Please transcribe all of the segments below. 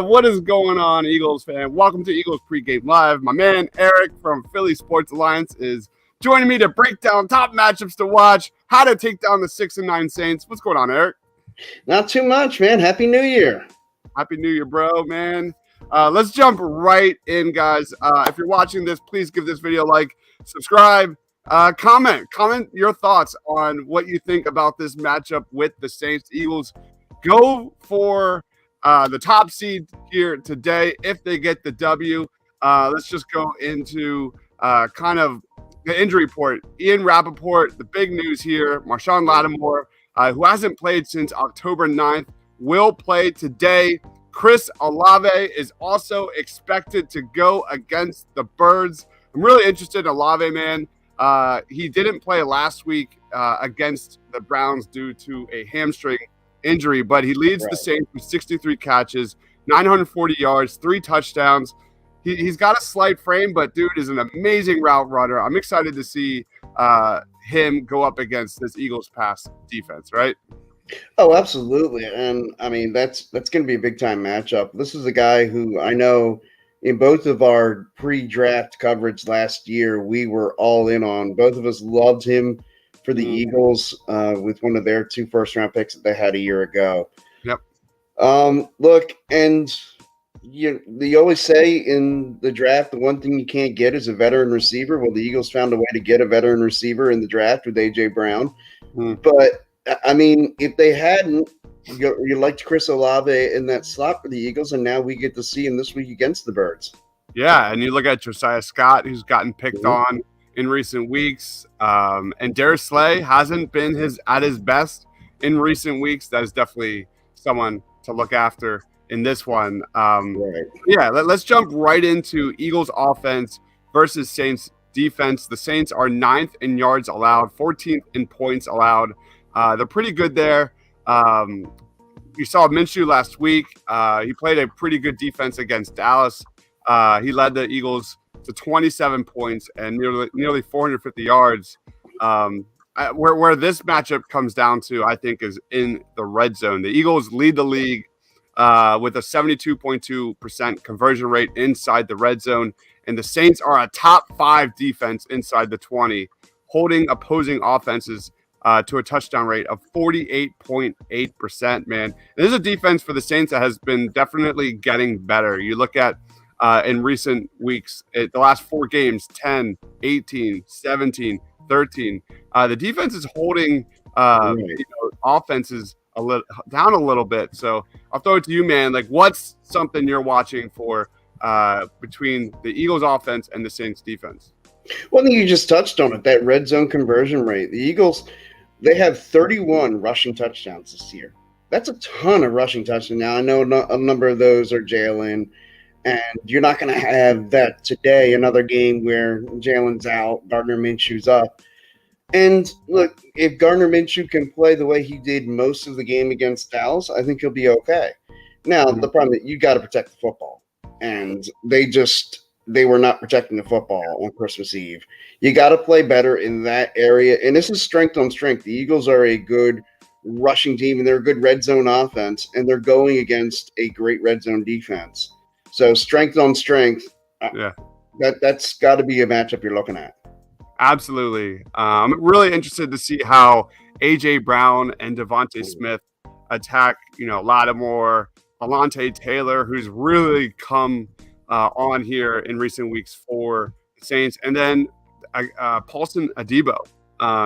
What is going on, Eagles fan? Welcome to Eagles Pregame Live. My man Eric from Philly Sports Alliance is joining me to break down top matchups to watch, how to take down the 6-9 Saints. What's going on, Eric? Not too much, man. Happy New Year. Happy New Year, bro, man. Let's jump right in, guys. If you're watching this, please give this video a like, subscribe, comment your thoughts on what you think about this matchup with the Saints. Eagles go for the top seed here today if they get the W. Let's just go into kind of the injury report. Ian Rappaport, the big news here, Marshawn Lattimore, who hasn't played since October 9th, will play today. Chris Olave is also expected to go against the Birds. I'm really interested in Olave, man. He didn't play last week against the Browns due to a hamstring injury, but he leads the Saints with 63 catches, 940 yards, 3 touchdowns. He's got a slight frame, but dude is an amazing route runner. I'm excited to see him go up against this Eagles pass defense, right? Oh, absolutely. And I mean, that's going to be a big time matchup. This is a guy who I know in both of our pre-draft coverage last year, we were all in on. Both of us loved him for the Eagles with one of their 2 first-round picks that they had a year ago. Yep. Look, and they always say in the draft, the one thing you can't get is a veteran receiver. Well, the Eagles found a way to get a veteran receiver in the draft with A.J. Brown. But, I mean, if they hadn't, you liked Chris Olave in that slot for the Eagles, and now we get to see him this week against the Birds. Yeah, and you look at Josiah Scott, who's gotten picked on in recent weeks, and Darius Slay hasn't been at his best in recent weeks. That is definitely someone to look after in this one. Yeah, let's jump right into Eagles offense versus Saints defense. The Saints are 9th in yards allowed, 14th in points allowed. They're pretty good there. You saw Minshew last week. He played a pretty good defense against Dallas. He led the Eagles to 27 points and nearly 450 yards. Where this matchup comes down to, I think, is in the red zone. The Eagles lead the league with a 72.2% conversion rate inside the red zone, and the Saints are a top 5 defense inside the 20, holding opposing offenses to a touchdown rate of 48.8%, man. This is a defense for the Saints that has been definitely getting better. You look at in recent weeks, the last 4 games, 10, 18, 17, 13. The defense is holding offenses down a little bit. So I'll throw it to you, man. Like, what's something you're watching for between the Eagles offense and the Saints defense? Well, I think you just touched on it, that red zone conversion rate. The Eagles, they have 31 rushing touchdowns this year. That's a ton of rushing touchdowns. Now, I know a number of those are Jalen, and you're not going to have that today, another game where Jalen's out, Gardner Minshew's up. And look, if Gardner Minshew can play the way he did most of the game against Dallas, I think he'll be okay. Now, the problem is you got to protect the football. And they were not protecting the football on Christmas Eve. You got to play better in that area. And this is strength on strength. The Eagles are a good rushing team, and they're a good red zone offense, and they're going against a great red zone defense. So strength on strength, that's got to be a matchup you're looking at. Absolutely. I'm really interested to see how A.J. Brown and Devontae Smith attack, Lattimore, Alontae Taylor, who's really come on here in recent weeks for the Saints. And then Paulson Adebo.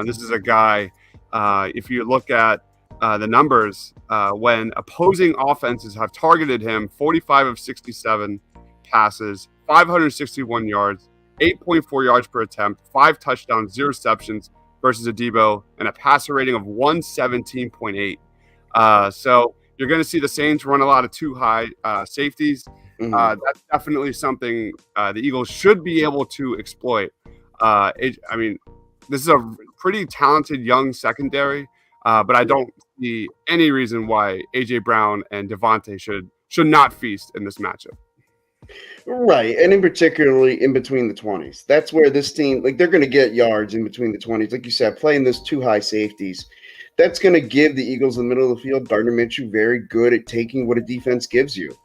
This is a guy, if you look at the numbers, when opposing offenses have targeted him, 45 of 67 passes, 561 yards, 8.4 yards per attempt, 5 touchdowns, 0 receptions versus Adebo, and a passer rating of 117.8. So you're going to see the Saints run a lot of 2 high safeties. That's definitely something the Eagles should be able to exploit. This is a pretty talented young secondary, but I don't see any reason why A.J. Brown and Devontae should not feast in this matchup. Right, and in particularly in between the 20s. That's where this team, they're going to get yards in between the 20s. Like you said, playing those 2 high safeties. That's going to give the Eagles in the middle of the field, Gardner Minshew, very good at taking what a defense gives you.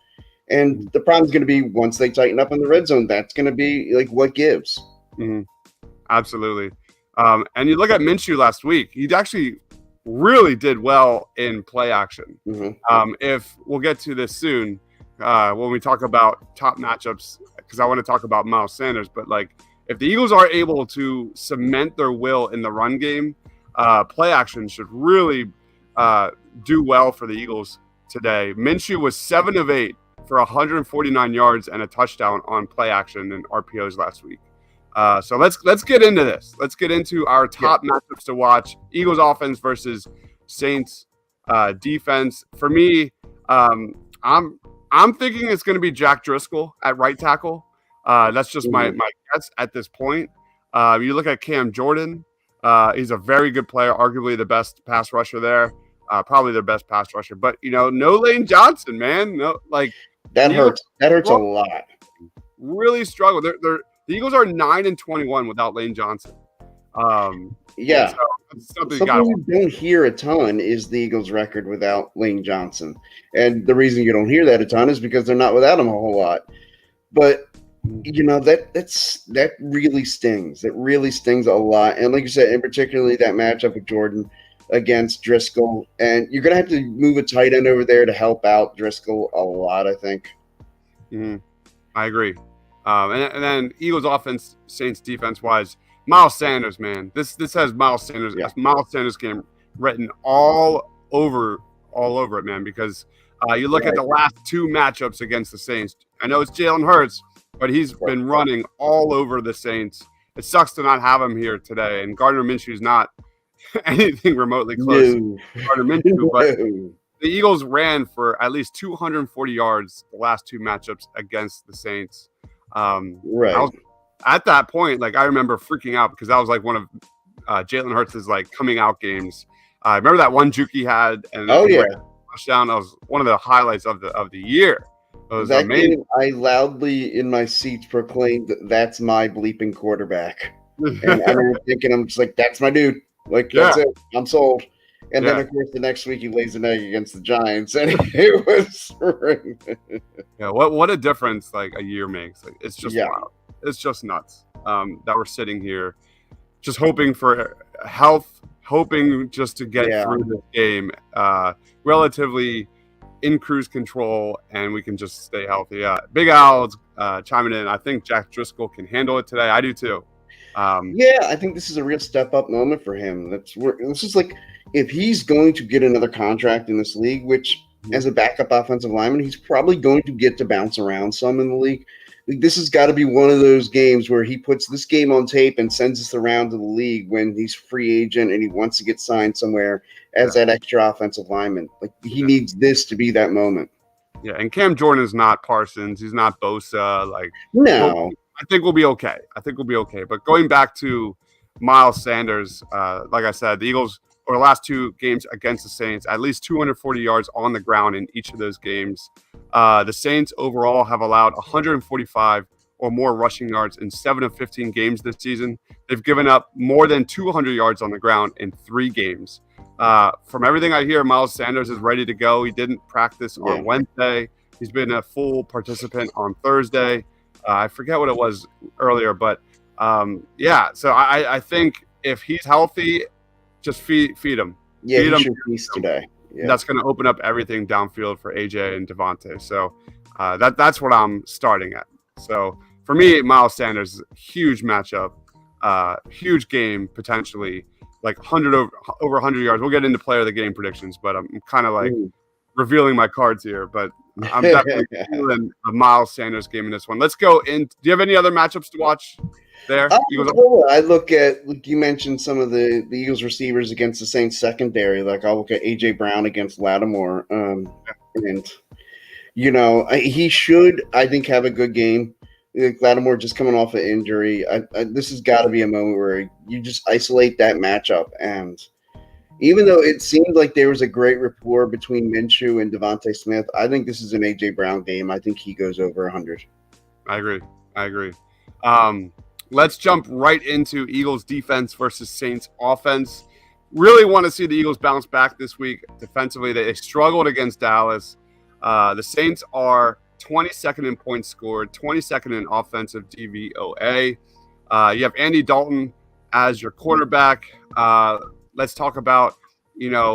And the problem's going to be once they tighten up in the red zone, that's going to be like what gives. Mm-hmm. Absolutely. And you look at Minshew last week, he actually really did well in play action. If we'll get to this soon when we talk about top matchups, because I want to talk about Miles Sanders, but like if the Eagles are able to cement their will in the run game, play action should really do well for the Eagles today. Minshew was 7 of 8 for 149 yards and a touchdown on play action and RPOs last week. So let's get into this. Let's get into our top matchups to watch. Eagles offense versus Saints defense. For me, I'm thinking it's going to be Jack Driscoll at right tackle. That's just my guess at this point. You look at Cam Jordan. He's a very good player, arguably the best pass rusher there. Probably their best pass rusher. But no Lane Johnson, man. No, like that hurts. That hurts a lot. Really struggle. The Eagles are 9-21 without Lane Johnson. So something you don't hear a ton is the Eagles' record without Lane Johnson, and the reason you don't hear that a ton is because they're not without him a whole lot. But that really stings. It really stings a lot, and like you said, and particularly that matchup with Jordan against Driscoll, and you're gonna have to move a tight end over there to help out Driscoll a lot, I think. I agree. And then Eagles offense, Saints defense wise, Miles Sanders, man. This has Miles Sanders. Miles Sanders game written all over it, man. Because you look at the last 2 matchups against the Saints. I know it's Jalen Hurts, but he's been running all over the Saints. It sucks to not have him here today. And Gardner Minshew is not anything remotely close to Gardner Minshew, but the Eagles ran for at least 240 yards the last 2 matchups against the Saints. At that point, like I remember freaking out because that was like one of Jalen Hurts' like coming out games. I remember that one juke he had, and touchdown. That was one of the highlights of the year. It was that amazing. Game, I loudly in my seats proclaimed that's my bleeping quarterback, and I remember thinking, I'm just like, that's my dude. Like that's it. I'm sold. And then, of course, the next week he lays an egg against the Giants, and it was what a difference like a year makes. Like it's just wild. It's just nuts that we're sitting here just hoping for health, hoping just to get through this game relatively in cruise control, and we can just stay healthy. Big Al's chiming in. I think Jack Driscoll can handle it today. I do too. I think this is a real step-up moment for him. This is like if he's going to get another contract in this league, which as a backup offensive lineman, he's probably going to get to bounce around some in the league. Like, this has got to be one of those games where he puts this game on tape and sends us around to the league when he's free agent and he wants to get signed somewhere as that extra offensive lineman. Like he needs this to be that moment. Yeah, and Cam Jordan is not Parsons. He's not Bosa. Like no. I think we'll be okay. But going back to Miles Sanders, like I said, the Eagles over the last 2 games against the Saints, at least 240 yards on the ground in each of those games. The Saints overall have allowed 145 or more rushing yards in 7 of 15 games this season. They've given up more than 200 yards on the ground in 3 games. From everything I hear, Miles Sanders is ready to go. He didn't practice on Wednesday. He's been a full participant on Thursday. I forget what it was earlier, but so I think if he's healthy, just feed him. Yeah, he should feast today. Yeah. That's going to open up everything downfield for AJ and Devontae. So that's what I'm starting at. So for me, Miles Sanders, huge matchup, huge game potentially, like over 100 yards. We'll get into player of the game predictions, but I'm kind of like revealing my cards here. But I'm definitely feeling a Miles Sanders game in this one. Let's go in. Do you have any other matchups to watch there? I look at, like you mentioned, some of the Eagles receivers against the Saints secondary. Like I'll look at AJ Brown against Lattimore, and he should, I think, have a good game. Like Lattimore just coming off an injury. This has got to be a moment where you just isolate that matchup. And even though it seemed like there was a great rapport between Minshew and Devontae Smith, I think this is an AJ Brown game. I think he goes over 100. I agree. Let's jump right into Eagles defense versus Saints offense. Really want to see the Eagles bounce back this week defensively. They struggled against Dallas. The Saints are 22nd in points scored, 22nd in offensive DVOA. You have Andy Dalton as your quarterback. Let's talk about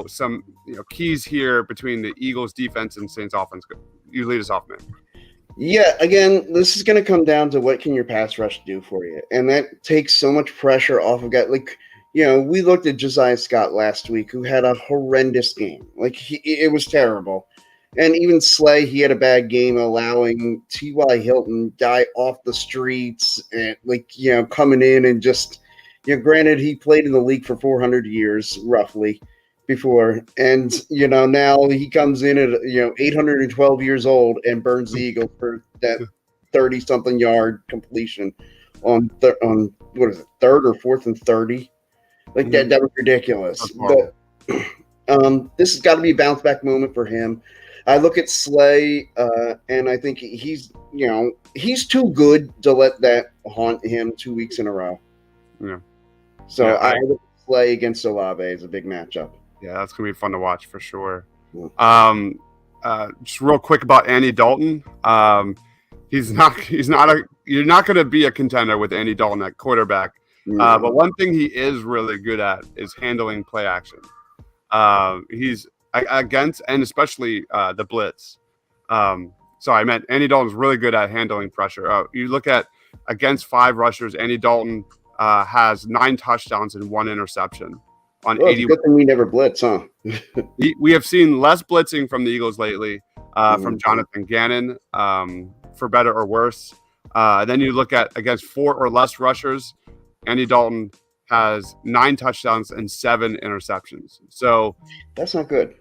some keys here between the Eagles defense and Saints offense. You lead us off, man. Yeah, again, this is going to come down to what can your pass rush do for you, and that takes so much pressure off of guys. Like, we looked at Josiah Scott last week, who had a horrendous game. Like, it was terrible. And even Slay, he had a bad game, allowing T.Y. Hilton die off the streets and coming in and just, granted he played in the league for 400 years roughly before, and now he comes in at 812 years old and burns the Eagle for that 30-something yard completion on what is it, third or fourth and 30? Like that was ridiculous. But this has got to be a bounce back moment for him. I look at Slay, and I think he's too good to let that haunt him 2 weeks in a row. Yeah. So I look at Slay against Olave as a big matchup. Yeah, that's gonna be fun to watch for sure. Just real quick about Andy Dalton. You're not gonna be a contender with Andy Dalton at quarterback. But one thing he is really good at is handling play action. He's against, and especially the blitz. I meant Andy Dalton's really good at handling pressure. You look at against 5 rushers, Andy Dalton has 9 touchdowns and 1 interception on 80. Good thing we never blitz, huh? We have seen less blitzing from the Eagles lately, from Jonathan Gannon, for better or worse. Then you look at against 4 or less rushers, Andy Dalton has 9 touchdowns and 7 interceptions. So that's not good.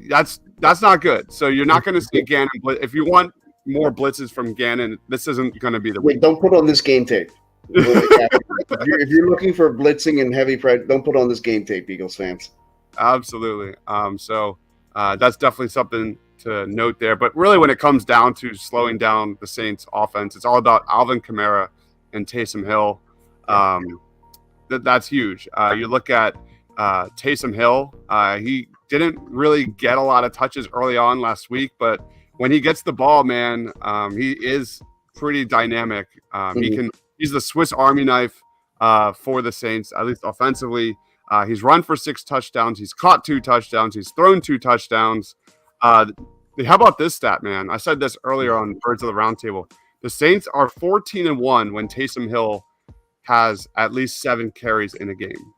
That's not good. So you're not going to see Gannon blitz. If you want more blitzes from Gannon, this isn't going to be the week. Don't put on this game tape. If you're looking for blitzing and heavy pressure, don't put on this game tape, Eagles fans. Absolutely. So that's definitely something to note there. But really, when it comes down to slowing down the Saints' offense, it's all about Alvin Kamara and Taysom Hill. That's huge. You look at Taysom Hill. He didn't really get a lot of touches early on last week, but when he gets the ball, man, he is pretty dynamic. He's the Swiss Army knife for the Saints, at least offensively. He's run for 6 touchdowns. He's caught 2 touchdowns. He's thrown 2 touchdowns. How about this stat, man? I said this earlier on Birds of the Roundtable. The Saints are 14-1 when Taysom Hill has at least 7 carries in a game.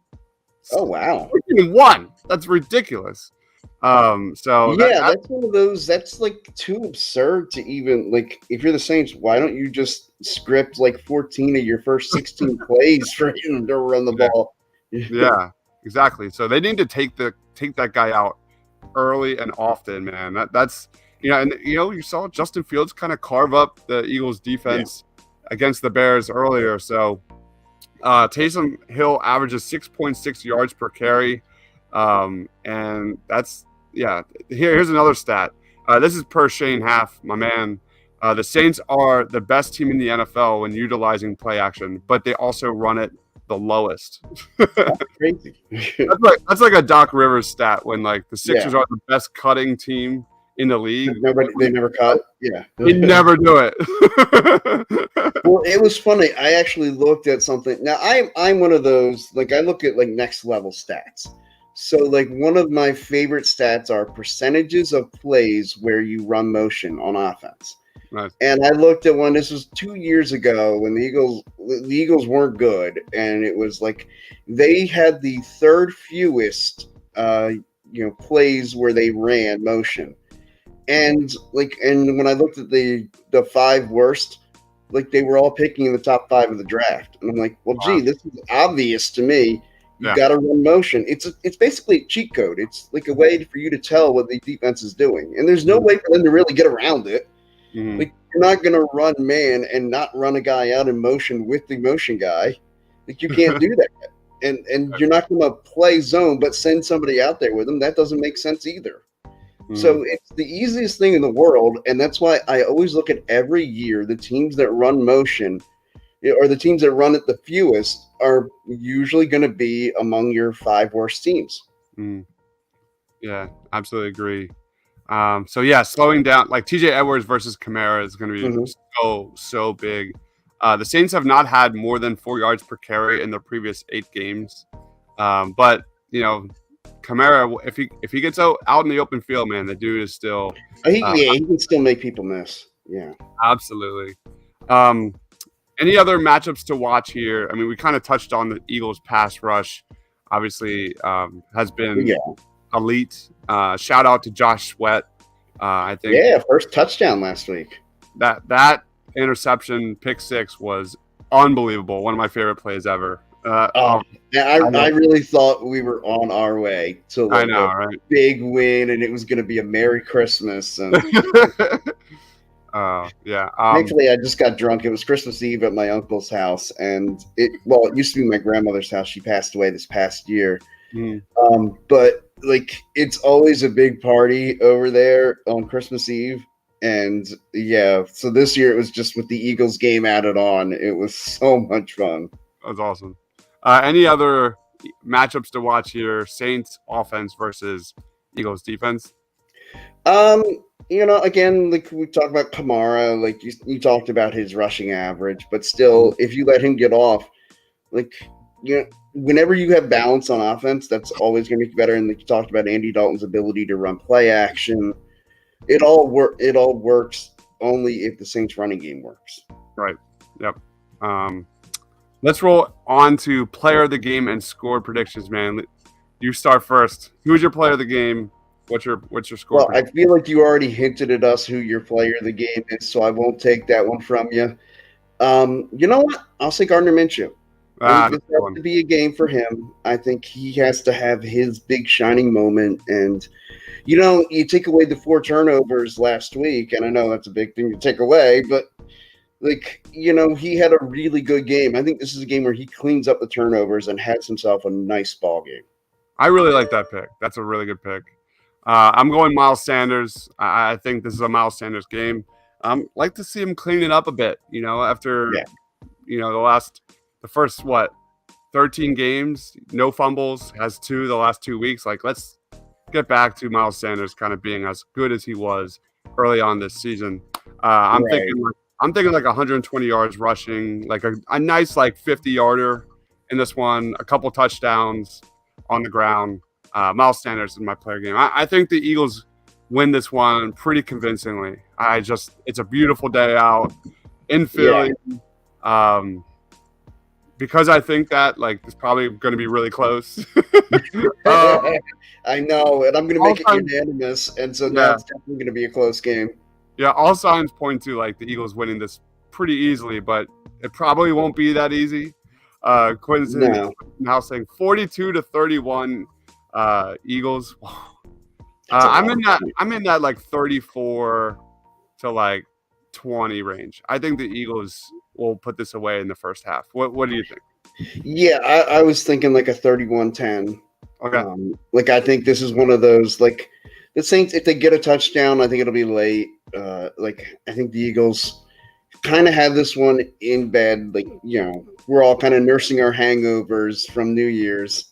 Oh, wow. 14-1. That's ridiculous. That's one of those, that's like too absurd to even, like, if you're the Saints, why don't you just script like 14 of your first 16 plays for him to run the ball? Yeah, exactly. So they need to take that guy out early and often, man. That's you saw Justin Fields kind of carve up the Eagles defense against the Bears earlier. So Taysom Hill averages 6.6 yards per carry. And that's, here's another stat. This is per Shane Half, my man. The Saints are the best team in the NFL when utilizing play action, but they also run it the lowest. That's crazy. that's like a Doc Rivers stat when like the Sixers are the best cutting team in the league. They never cut. Yeah. They never do it. Well, it was funny. I actually looked at something. Now I'm one of those, like, I look at like next level stats. So like one of my favorite stats are percentages of plays where you run motion on offense. Nice. And I looked at one, this was 2 years ago when the Eagles weren't good, and it was like they had the 3rd fewest plays where they ran motion. And when I looked at the 5 worst, like they were all picking in the top 5 of the draft. And I'm like, well, gee, this is obvious to me. You got to run motion. It's basically a cheat code. It's like a way for you to tell what the defense is doing. And there's no way for them to really get around it. Mm-hmm. Like, you're not going to run man and not run a guy out in motion with the motion guy. Like, you can't do that. And you're not going to play zone but send somebody out there with them. That doesn't make sense either. Mm-hmm. So it's the easiest thing in the world, and that's why I always look at every year the teams that run motion or the teams that run it the fewest are usually going to be among your 5 worst teams. Yeah, absolutely agree. So yeah, slowing down like TJ Edwards versus Kamara is going to be Mhm. so big. The Saints have not had more than 4 yards per carry in their previous 8 games. But you know, Kamara, if he gets out in the open field, man, the dude is still He can still make people miss. Yeah. absolutely. Um, any other matchups to watch here? I mean, we kind of touched on the Eagles' pass rush. Obviously, has been Yeah. elite. Shout out to Josh Sweat. I think Yeah. First touchdown last week. that interception pick six was unbelievable. One of my favorite plays ever. Oh, I I really thought we were on our way to I like know, a right? big win, and it was going to be a Merry Christmas. And Yeah. thankfully, I just got drunk. It was Christmas Eve at my uncle's house, and it used to be my grandmother's house. She passed away this past year. Mm, But like, it's always a big party over there on Christmas Eve. And yeah, so this year it was just with the Eagles game added on. It was so much fun. that was awesome. Any other matchups to watch here? Saints offense versus Eagles defense. Um, again, like we talked about Kamara, like you talked about his rushing average, but still, if you let him get off, like whenever you have balance on offense, that's always going to be better. And like you talked about Andy Dalton's ability to run play action, it all works only if the Saints running game works. Right. Yep. Let's roll on to player of the game and score predictions, man. You start first. Who's your player of the game? What's your score? Well, I feel like you already hinted at us who your player of the game is, so I won't take that one from you. You know what? I'll say Gardner Minshew. I think this has to be a game for him. I think he has to have his big shining moment. And, you take away the 4 turnovers last week, and I know that's a big thing to take away, but, he had a really good game. I think this is a game where he cleans up the turnovers and has himself a nice ball game. I really like that pick. That's a really good pick. I'm going Miles Sanders. I think this is a Miles Sanders game. Like to see him clean it up a bit, after, the first, 13 games, no fumbles, has 2 the last 2 weeks. Like, let's get back to Miles Sanders kind of being as good as he was early on this season. I'm thinking like 120 yards rushing, like a nice 50-yarder in this one, a couple touchdowns on the ground. Miles Sanders is my player game. I think the Eagles win this one pretty convincingly. It's a beautiful day out in Philly. Yeah. Because I think that it's probably going to be really close. I know, and I'm going to make it unanimous, and so now it's definitely going to be a close game. Yeah, all signs point to the Eagles winning this pretty easily, but it probably won't be that easy. Quincy now saying 42-31 Eagles. I'm in that 34 to 20 range. I think the Eagles will put this away in the first half. What do you think? Yeah, I was thinking a 31-10. Okay. I think this is one of those the Saints, if they get a touchdown, I think it'll be late. I think the Eagles kind of have this one in bed. We're all kind of nursing our hangovers from New Year's.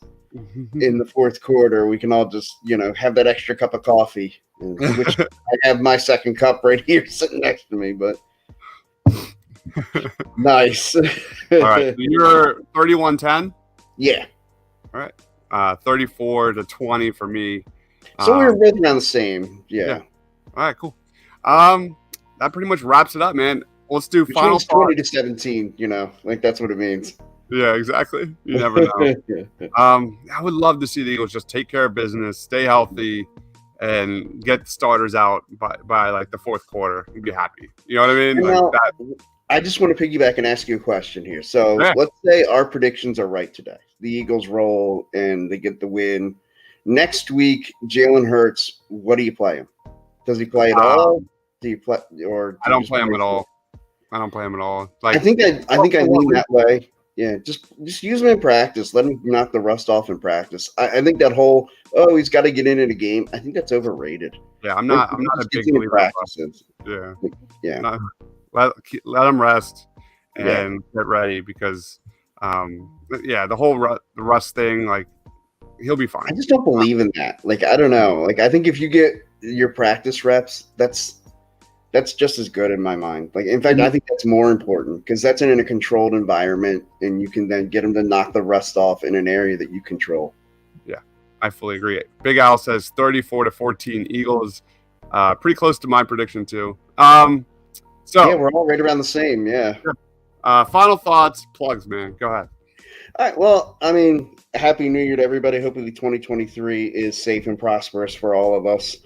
In the fourth quarter, we can all just, have that extra cup of coffee, which I have my second cup right here sitting next to me, but nice. All right. So you're 31-10? Yeah. All right. 34-20 for me. So we were both around the same. Yeah. All right, cool. That pretty much wraps it up, man. Let's do which final 20-17, that's what it means. Yeah, exactly. You never know. I would love to see the Eagles just take care of business, stay healthy, and get starters out by the fourth quarter. You'd be happy. You know what I mean? I just want to piggyback and ask you a question here. So let's say our predictions are right today. The Eagles roll and they get the win. Next week, Jalen Hurts, what do you play him? Does he play at all? Do you play I don't play him at all. I don't play him at all. I think I lean that way. Yeah, just use him in practice. Let him knock the rust off in practice. I think that whole he's got to get into the game. I think that's overrated. Yeah, I'm not a big believer. Practices. Yeah. Let him rest and get ready because the whole the rust thing, he'll be fine. I just don't believe in that. I don't know. I think if you get your practice reps, that's just as good in my mind. Like, in fact, I think that's more important because that's in a controlled environment, and you can then get them to knock the rust off in an area that you control. Yeah, I fully agree. Big Al says 34-14 Eagles. Pretty close to my prediction too. So yeah, we're all right around the same. Yeah. Final thoughts, plugs, man. Go ahead. All right. Well, I mean, Happy New Year to everybody. Hopefully 2023 is safe and prosperous for all of us.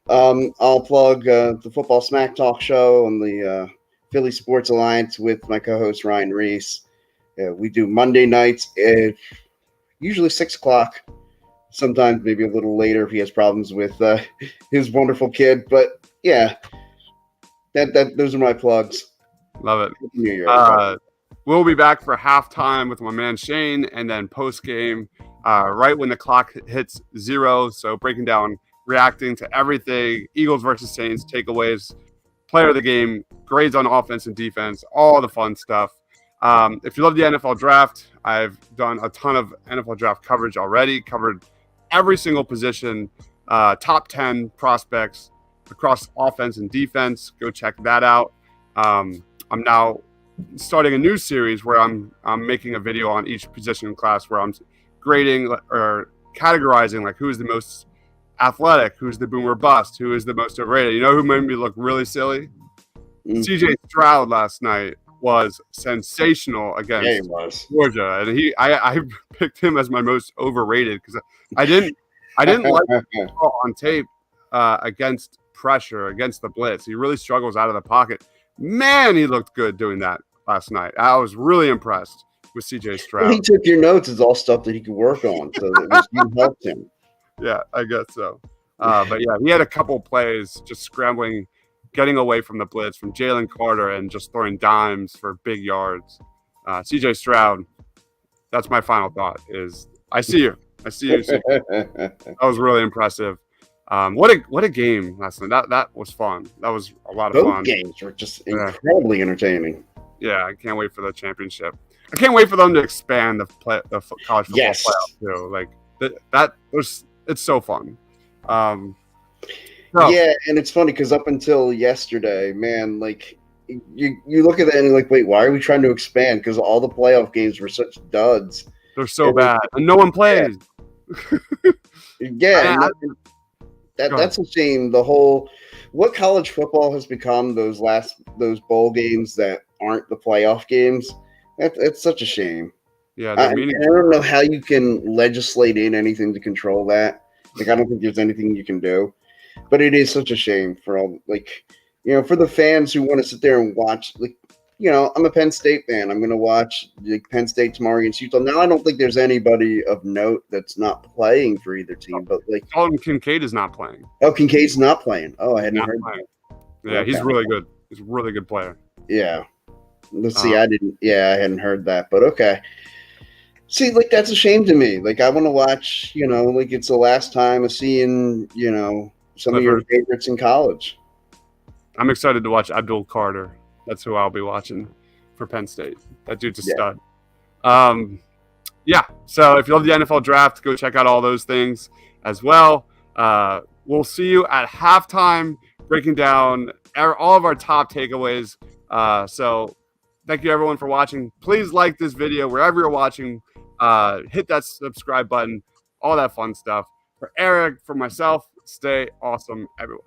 I'll plug the Football Smack Talk show on the Philly Sports Alliance with my co-host Ryan Reese. We do Monday nights at usually 6 o'clock. Sometimes maybe a little later if he has problems with his wonderful kid. But yeah, those are my plugs. Love it. New Year. We'll be back for halftime with my man Shane, and then post game right when the clock hits 0. So breaking down, reacting to everything: Eagles versus Saints, takeaways, player of the game, grades on offense and defense, all the fun stuff. If you love the NFL draft, I've done a ton of NFL draft coverage already. Covered every single position, top 10 prospects across offense and defense. Go check that out. I'm now starting a new series where I'm making a video on each position class where I'm grading or categorizing like who is the most athletic, who's the boomer bust, who is the most overrated. You know who made me look really silly? CJ Stroud last night was sensational against Georgia, and I picked him as my most overrated because I didn't like on tape against pressure, against the blitz. He really struggles out of the pocket. Man, he looked good doing that last night. I was really impressed with CJ Stroud. Well, he took your notes as all stuff that he could work on, so you helped him. Yeah, I guess so. But yeah, he had a couple plays just scrambling, getting away from the blitz from Jalen Carter and just throwing dimes for big yards. CJ Stroud, that's my final thought is I see you. That was really impressive. What a game last night. That was fun. That was a lot of fun. Both games were just incredibly entertaining. Yeah, I can't wait for the championship. I can't wait for them to expand the college football playoff too. Like it's so fun. Yeah, and it's funny because up until yesterday, man, like you look at that and you're like, wait, why are we trying to expand? Because all the playoff games were such duds. They're so bad, and no one plays. Yeah, that's a shame. What college football has become those bowl games that aren't the playoff games. It's such a shame. Yeah, I don't know how you can legislate in anything to control that. Like, I don't think there's anything you can do, but it is such a shame for all, for the fans who want to sit there and watch. Like, I'm a Penn State fan. I'm going to watch Penn State tomorrow against Utah. Now, I don't think there's anybody of note that's not playing for either team, but Dalton Kincaid is not playing. Oh, Kincaid's not playing. Oh, I hadn't heard that. Yeah, okay. He's really good. He's a really good player. Yeah. Let's see. I hadn't heard that, but okay. See, that's a shame to me. I want to watch, it's the last time of seeing, some of your favorites in college. I'm excited to watch Abdul Carter. That's who I'll be watching for Penn State. That dude's a stud. Yeah. So if you love the NFL draft, go check out all those things as well. We'll see you at halftime, breaking down all of our top takeaways. So thank you everyone for watching. Please like this video wherever you're watching. Hit that subscribe button, all that fun stuff. For Eric, for myself, stay awesome, everyone.